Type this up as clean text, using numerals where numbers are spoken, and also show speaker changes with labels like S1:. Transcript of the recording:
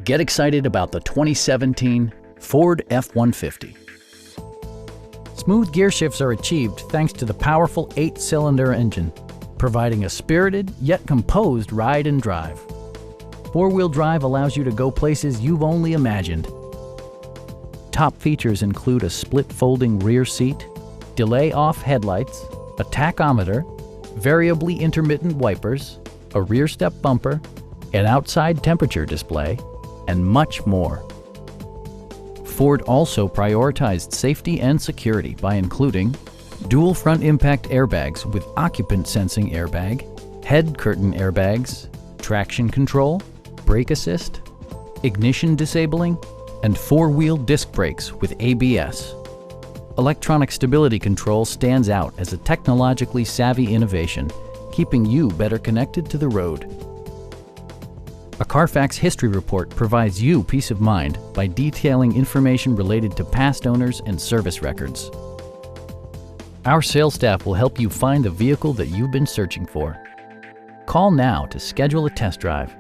S1: Get excited about the 2017 Ford F-150.
S2: Smooth gear shifts are achieved thanks to the powerful 8-cylinder engine, providing a spirited yet composed ride and drive. Four-wheel drive allows you to go places you've only imagined. Top features include a split folding rear seat, delay-off headlights, a tachometer, variably intermittent wipers, a rear step bumper, an outside temperature display, and much more. Ford also prioritized safety and security by including dual front impact airbags with occupant sensing airbag, head curtain airbags, traction control, brake assist, ignition disabling, and four-wheel disc brakes with ABS. Electronic stability control stands out as a technologically savvy innovation, keeping you better connected to the road. A Carfax history report provides you peace of mind by detailing information related to past owners and service records. Our sales staff will help you find the vehicle that you've been searching for. Call now to schedule a test drive.